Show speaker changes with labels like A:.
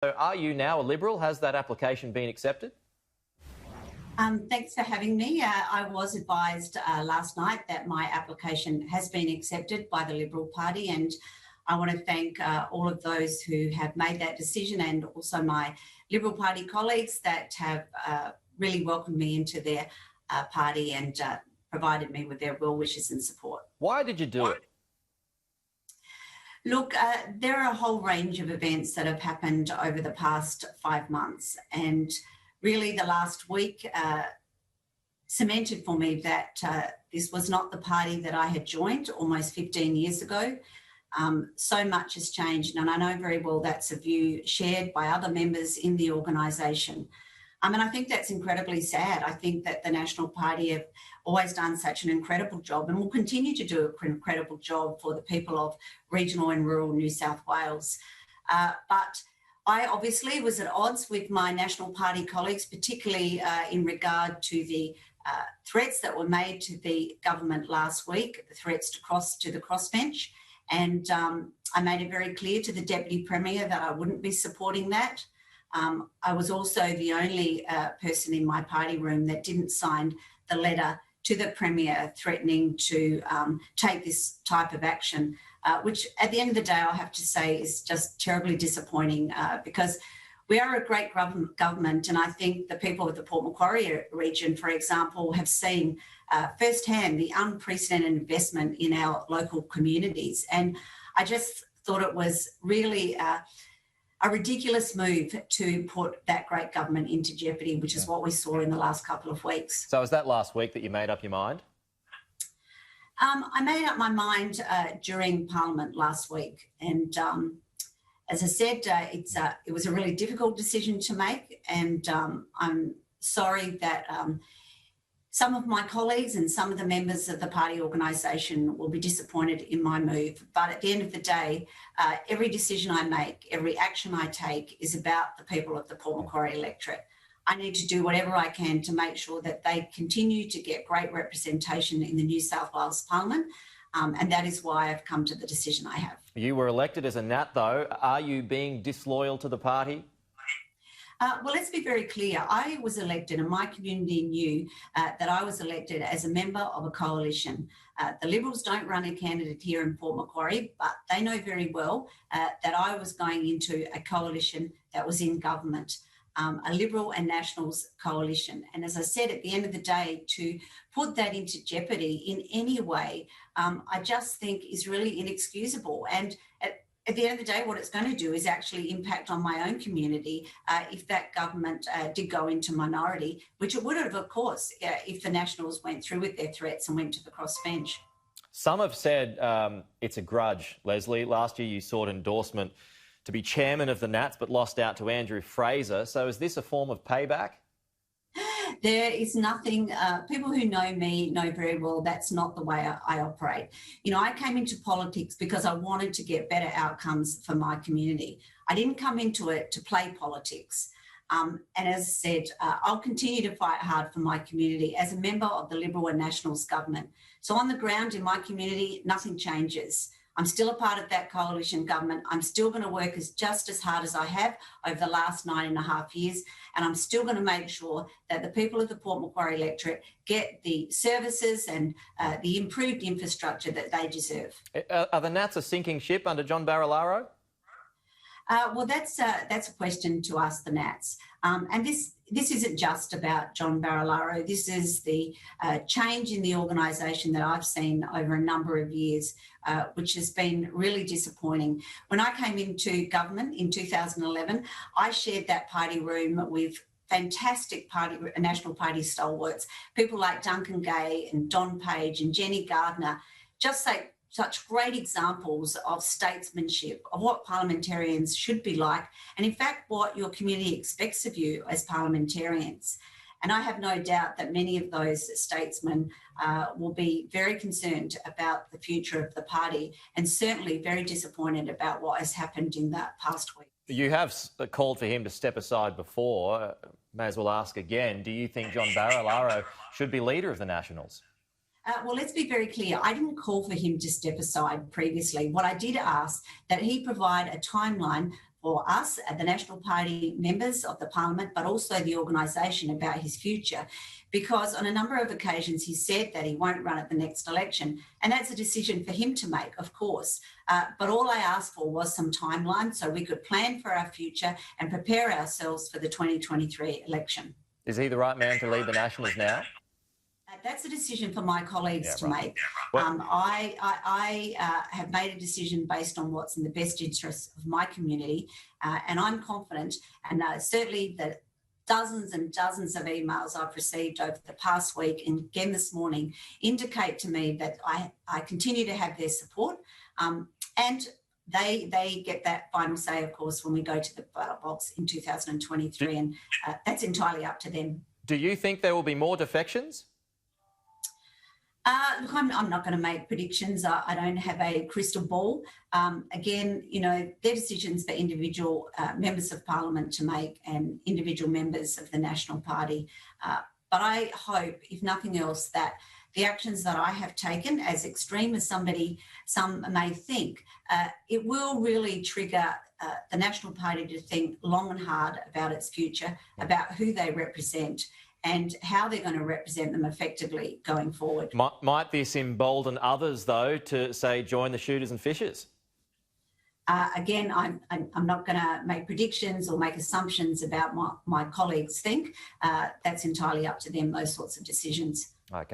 A: So are you now a Liberal? Has that application been accepted?
B: Thanks for having me. I was advised last night that my application has been accepted by the Liberal Party, and I want to thank all of those who have made that decision, and also my Liberal Party colleagues that have really welcomed me into their party and provided me with their well wishes and support.
A: Why did you do it?
B: Look, there are a whole range of events that have happened over the past 5 months, and really the last week cemented for me that this was not the party that I had joined almost 15 years ago. So much has changed, and I know very well that's a view shared by other members in the organisation. And I think that's incredibly sad. I think that the National Party have always done such an incredible job and will continue to do an incredible job for the people of regional and rural New South Wales. But I obviously was at odds with my National Party colleagues, particularly in regard to the threats that were made to the government last week, the threats to the crossbench. And I made it very clear to the Deputy Premier that I wouldn't be supporting that. I was also the only person in my party room that didn't sign the letter to the Premier threatening to take this type of action, which at the end of the day, I'll have to say is just terribly disappointing because we are a great government, and I think the people of the Port Macquarie region, for example, have seen firsthand the unprecedented investment in our local communities. And I just thought it was really a ridiculous move to put that great government into jeopardy, which is what we saw in the last couple of weeks.
A: So was that last week that you made up your mind?
B: I made up my mind during Parliament last week, and as I said, it was a really difficult decision to make, and I'm sorry that some of my colleagues and some of the members of the party organisation will be disappointed in my move. But at the end of the day, every decision I make, every action I take is about the people of the Port Macquarie electorate. I need to do whatever I can to make sure that they continue to get great representation in the New South Wales Parliament, and that is why I've come to the decision I have.
A: You were elected as a Nat, though. Are you being disloyal to the party?
B: Well, let's be very clear. I was elected, and my community knew that I was elected as a member of a coalition. The Liberals don't run a candidate here in Port Macquarie, but they know very well that I was going into a coalition that was in government, a Liberal and Nationals coalition. And as I said, at the end of the day, to put that into jeopardy in any way, I just think is really inexcusable. And at the end of the day, what it's going to do is actually impact on my own community if that government did go into minority, which it would have, of course, if the Nationals went through with their threats and went to the crossbench.
A: Some have said it's a grudge, Leslie. Last year you sought endorsement to be chairman of the Nats but lost out to Andrew Fraser. So is this a form of payback?
B: There is nothing, people who know me know very well that's not the way I operate. You know, I came into politics because I wanted to get better outcomes for my community. I didn't come into it to play politics. And as I said, I'll continue to fight hard for my community as a member of the Liberal and Nationals government. So on the ground in my community, nothing changes. I'm still a part of that coalition government. I'm still going to work just as hard as I have over the last 9.5 years. And I'm still going to make sure that the people of the Port Macquarie electorate get the services and the improved infrastructure that they deserve.
A: Are the Nats a sinking ship under John Barilaro?
B: Well, that's a question to ask the Nats. And this isn't just about John Barilaro. This is the change in the organisation that I've seen over a number of years, which has been really disappointing. When I came into government in 2011, I shared that party room with fantastic National Party stalwarts, people like Duncan Gay and Don Page and Jenny Gardner, just like such great examples of statesmanship, of what parliamentarians should be like, and in fact, what your community expects of you as parliamentarians. And I have no doubt that many of those statesmen will be very concerned about the future of the party and certainly very disappointed about what has happened in that past week.
A: You have called for him to step aside before. May as well ask again, do you think John Barilaro should be leader of the Nationals?
B: Well, let's be very clear. I didn't call for him to step aside previously. What I did ask that he provide a timeline for us, the National Party members of the Parliament, but also the organisation about his future, because on a number of occasions he said that he won't run at the next election, and that's a decision for him to make, of course. But all I asked for was some timeline so we could plan for our future and prepare ourselves for the 2023 election.
A: Is he the right man to lead the Nationals now?
B: That's a decision for my colleagues to make.
A: Well,
B: I have made a decision based on what's in the best interest of my community, and I'm confident, and certainly the dozens and dozens of emails I've received over the past week and again this morning indicate to me that I continue to have their support, and they get that final say, of course, when we go to the ballot box in 2023, and that's entirely up to them.
A: Do you think there will be more defections?
B: Look, I'm not going to make predictions. I don't have a crystal ball. Again, you know, they're decisions for individual members of Parliament to make and individual members of the National Party. But I hope, if nothing else, that the actions that I have taken, as extreme as some may think, it will really trigger the National Party to think long and hard about its future, about who they represent, and how they're going to represent them effectively going forward.
A: Might this embolden others, though, to, say, join the shooters and fishers?
B: Again, I'm not going to make predictions or make assumptions about what my colleagues think. That's entirely up to them, those sorts of decisions.
A: Okay.